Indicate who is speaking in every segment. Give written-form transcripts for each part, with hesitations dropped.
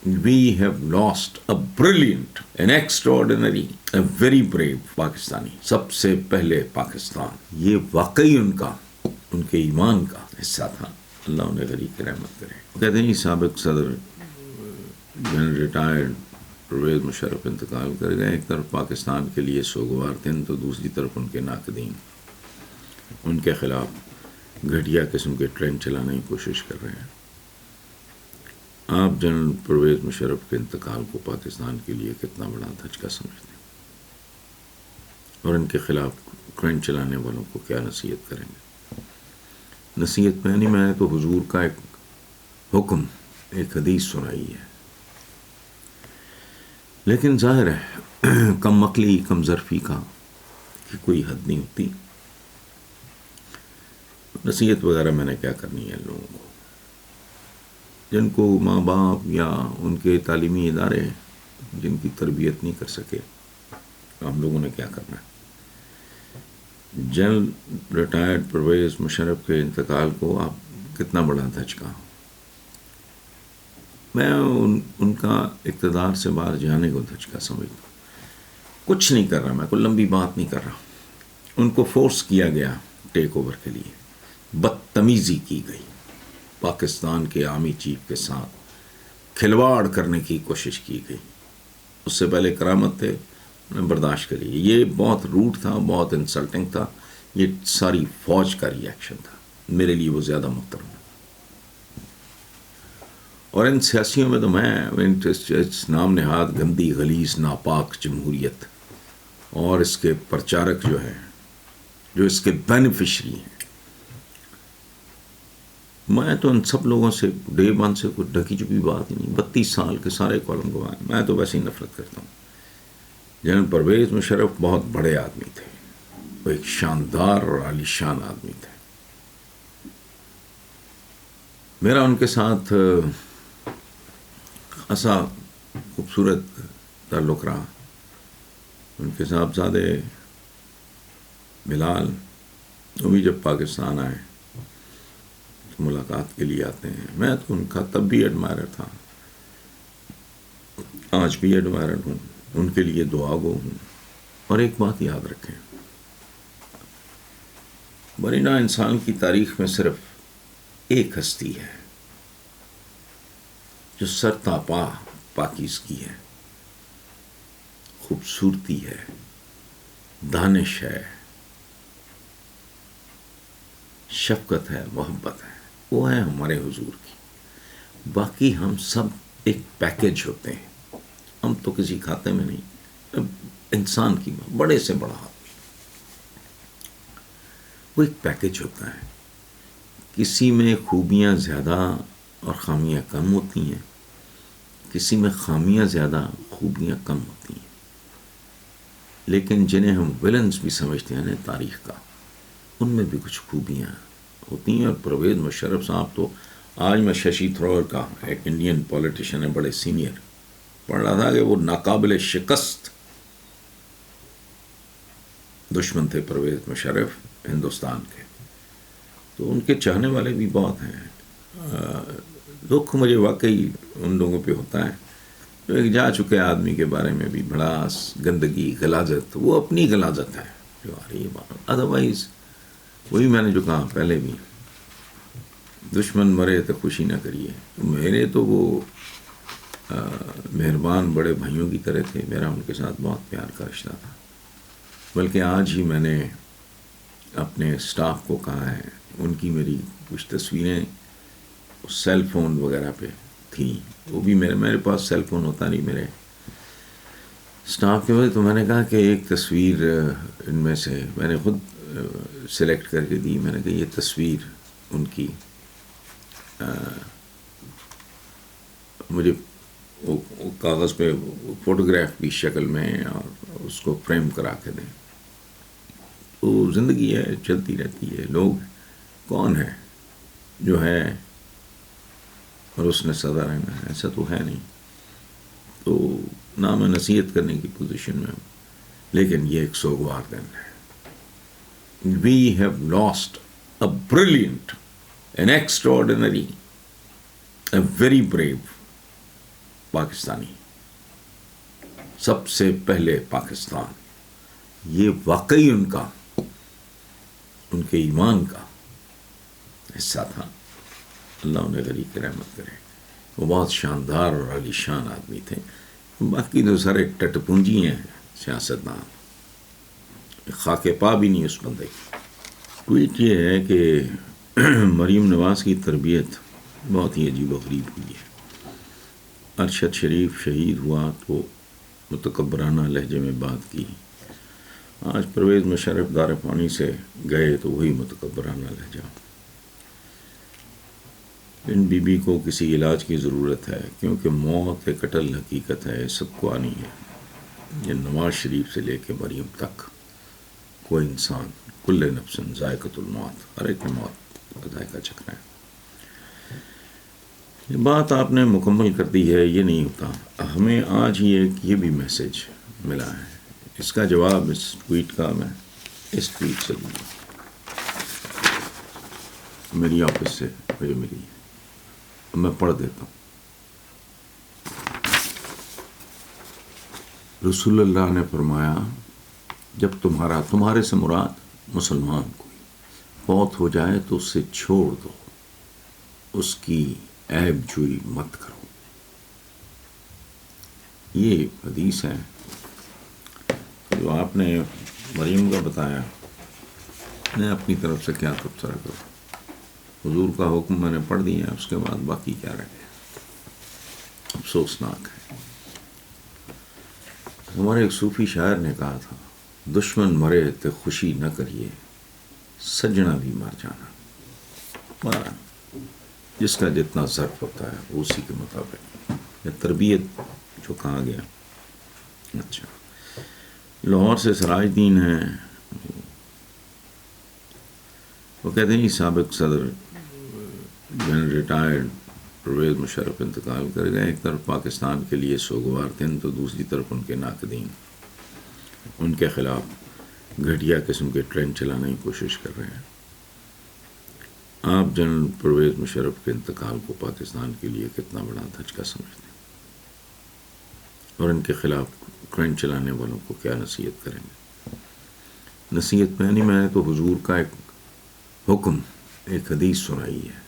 Speaker 1: We have lost a brilliant, an extraordinary, a very brave Pakistani. سب سے پہلے پاکستان. یہ واقعی ان کے ایمان کا حصہ تھا. اللہ انہیں غریق رحمت کرے. کہتے ہیں سابق صدر جنرل ریٹائرڈ پرویز مشرف انتقال کر گئے. ایک طرف پاکستان کے لیے سوگوار دن تو دوسری طرف ان کے ناقدین ان کے خلاف گھٹیا قسم کے ٹرینڈ چلانے کی کوشش کر رہے ہیں. آپ جنرل پرویز مشرف کے انتقال کو پاکستان کے لیے کتنا بڑا دھچکا سمجھتے ہیں اور ان کے خلاف ٹرینڈ چلانے والوں کو کیا نصیحت کریں گے؟ نصیحت میں نہیں، میں نے تو حضور کا ایک حکم، ایک حدیث سنائی ہے، لیکن ظاہر ہے کم عقلی کم ظرفی کا کہ کوئی حد نہیں ہوتی. نصیحت وغیرہ میں نے کیا کرنی ہے لوگوں کو جن کو ماں باپ یا ان کے تعلیمی ادارے جن کی تربیت نہیں کر سکے. ہم لوگوں نے کیا کرنا ہے؟ جنرل ریٹائرڈ پرویز مشرف کے انتقال کو آپ کتنا بڑا دھچکا. میں ان کا اقتدار سے باہر جانے کو دھچکا سمجھتا ہوں. کچھ نہیں کر رہا، میں کوئی لمبی بات نہیں کر رہا. ان کو فورس کیا گیا ٹیک اوور کے لیے، بدتمیزی کی گئی، پاکستان کے آرمی چیف کے ساتھ کھلواڑ کرنے کی کوشش کی گئی. اس سے پہلے کرامت تھے، انہیں برداشت کری. یہ بہت روٹ تھا، بہت انسلٹنگ تھا. یہ ساری فوج کا ری ایکشن تھا. میرے لیے وہ زیادہ محترم ہے. اور ان سیاسیوں میں تو میں نام نہاد گندی غلیظ ناپاک جمہوریت اور اس کے پرچارک جو ہیں، جو اس کے بینیفیشری ہیں، میں تو ان سب لوگوں سے ڈے ون سے کوئی ڈھکی چھپی بات ہی نہیں. 32 سال کے سارے کالم گوائے. میں تو ویسے ہی نفرت کرتا ہوں. جنرل پرویز مشرف بہت بڑے آدمی تھے، وہ ایک شاندار اور عالیشان آدمی تھے. میرا ان کے ساتھ خاصا خوبصورت تعلق رہا. ان کے صاحبزادے بلال وہ بھی جب پاکستان آئے ملاقات کے لیے آتے ہیں. میں تو ان کا تب بھی ایڈمائرر تھا، آج بھی ایڈمائرر ہوں، ان کے لیے دعا گو ہوں. اور ایک بات یاد رکھیں، برینا انسان کی تاریخ میں صرف ایک ہستی ہے جو سر تاپا پاکیزگی ہے، خوبصورتی ہے، دانش ہے، شفقت ہے، محبت ہے. وہ ہے ہمارے حضور کی. باقی ہم سب ایک پیکیج ہوتے ہیں. ہم تو کسی کھاتے میں نہیں. انسان کی بڑے سے بڑا آدمی وہ ایک پیکیج ہوتا ہے. کسی میں خوبیاں زیادہ اور خامیاں کم ہوتی ہیں، کسی میں خامیاں زیادہ خوبیاں کم ہوتی ہیں. لیکن جنہیں ہم ویلنز بھی سمجھتے ہیں نا تاریخ کا، ان میں بھی کچھ خوبیاں ہوتی ہیں. اور پرویز مشرف صاحب تو، آج میں ششی تھرور کا ایک انڈین پولیٹیشین ہے، بڑے سینئر، پڑھ رہا تھا کہ وہ ناقابل شکست دشمن تھے پرویز مشرف ہندوستان کے. تو ان کے چاہنے والے بھی بہت ہیں. دکھ مجھے واقعی ان لوگوں پہ ہوتا ہے جو ایک جا چکے آدمی کے بارے میں بھی بھڑاس، گندگی، غلاظت، وہ اپنی غلاظت ہے جو آ رہی ہے بات. ادروائز وہی میں نے جو کہا پہلے بھی، دشمن مرے تو خوشی نہ کریے. میرے تو وہ مہربان بڑے بھائیوں کی طرح تھے. میرا ان کے ساتھ بہت پیار کا رشتہ تھا. بلکہ آج ہی میں نے اپنے اسٹاف کو کہا ہے، ان کی میری کچھ تصویریں سیل فون وغیرہ پہ تھیں، وہ بھی میرے پاس سیل فون ہوتا نہیں میرے اسٹاف کے وجہ. تو میں نے کہا کہ ایک تصویر ان میں سے میں نے خود سلیکٹ کر کے دی. میں نے کہا یہ تصویر ان کی مجھے وہ کاغذ پہ فوٹوگراف کی شکل میں اور اس کو فریم کرا کے دیں. تو زندگی ہے، چلتی رہتی ہے. لوگ کون ہے جو ہے اور اس نے سدا رہنا ہے؟ ایسا تو ہے نہیں. تو نہ میں نصیحت کرنے کی پوزیشن میں ہوں، لیکن یہ ایک سوگوار دن ہے. We have lost a brilliant, an extraordinary, a very brave Pakistani, سب سے پہلے پاکستان، یہ واقعی ان کے ایمان کا حصہ تھا. اللہ انہیں غریق رحمت کرے. وہ بہت شاندار اور عالی شان آدمی تھے. باقی تو سارے ٹٹ پونجی ہیں سیاستدان، خاک پا بھی نہیں اس بندے کی. ٹویٹ یہ ہے کہ مریم نواز کی تربیت بہت ہی عجیب و غریب ہوئی ہے. ارشد شریف شہید ہوا تو متکبرانہ لہجے میں بات کی. آج پرویز مشرف دار پانی سے گئے تو وہی متکبرانہ لہجہ. ان بی بی کو کسی علاج کی ضرورت ہے، کیونکہ موت ایک اٹل حقیقت ہے، سب کو آنی ہے. یہ نواز شریف سے لے کے مریم تک کوئی انسان، کل نفس ذائقۃ الموت، ہر ایک میں موت کا ذائقہ چکھنا ہے. یہ بات آپ نے مکمل کر دی ہے، یہ نہیں ہوتا. ہمیں آج ہی ایک یہ بھی میسج ملا ہے، اس کا جواب اس ٹویٹ کا میں اس ٹویٹ سے دوں گا. میری آفس سے مجھے ملی ہے، میں پڑھ دیتا ہوں. رسول اللہ نے فرمایا، جب تمہارے سے مراد مسلمان کوئی فوت ہو جائے تو اسے چھوڑ دو، اس کی عیب جوئی مت کرو. یہ حدیث ہے جو آپ نے مریم کا بتایا. میں اپنی طرف سے کیا تبصرہ کروں؟ حضور کا حکم میں نے پڑھ دیا، اس کے بعد باقی کیا رہ گیا. افسوسناک ہے. ہمارے ایک صوفی شاعر نے کہا تھا، دشمن مرے تے خوشی نہ کریے، سجنا بھی مر جانا. جس کا جتنا ظرف ہوتا ہے وہ اسی کے مطابق. یہ تربیت جو کہا گیا. اچھا، لاہور سے سراج دین ہیں، وہ کہتے ہیں سابق صدر جنرل ریٹائرڈ پرویز مشرف انتقال کر گئے. ایک طرف پاکستان کے لیے سوگوار دن تو دوسری طرف ان کے ناقدین ان کے خلاف گھٹیا قسم کے ٹرینڈ چلانے کی کوشش کر رہے ہیں. آپ جنرل پرویز مشرف کے انتقال کو پاکستان کے لیے کتنا بڑا دھچکا سمجھتے ہیں، اور ان کے خلاف ٹرینڈ چلانے والوں کو کیا نصیحت کریں گے؟ نصیحت میں نہیں، میں نے تو حضور کا ایک حکم، ایک حدیث سنائی ہے.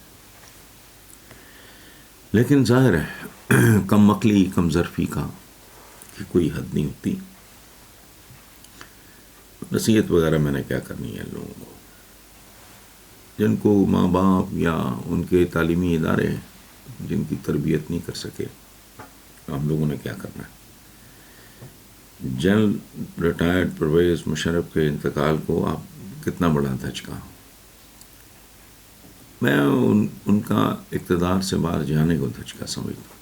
Speaker 1: لیکن ظاہر ہے کم عقلی، کم ظرفی کا کہ کوئی حد نہیں ہوتی. نصیحت وغیرہ میں نے کیا کرنی ہے لوگوں کو، جن کو ماں باپ یا ان کے تعلیمی ادارے جن کی تربیت نہیں کر سکے، ہم لوگوں نے کیا کرنا ہے. جنرل ریٹائرڈ پرویز مشرف کے انتقال کو آپ کتنا بڑا دھچکا. میں ان کا اقتدار سے باہر جانے کو دھچکا سمجھتا ہوں.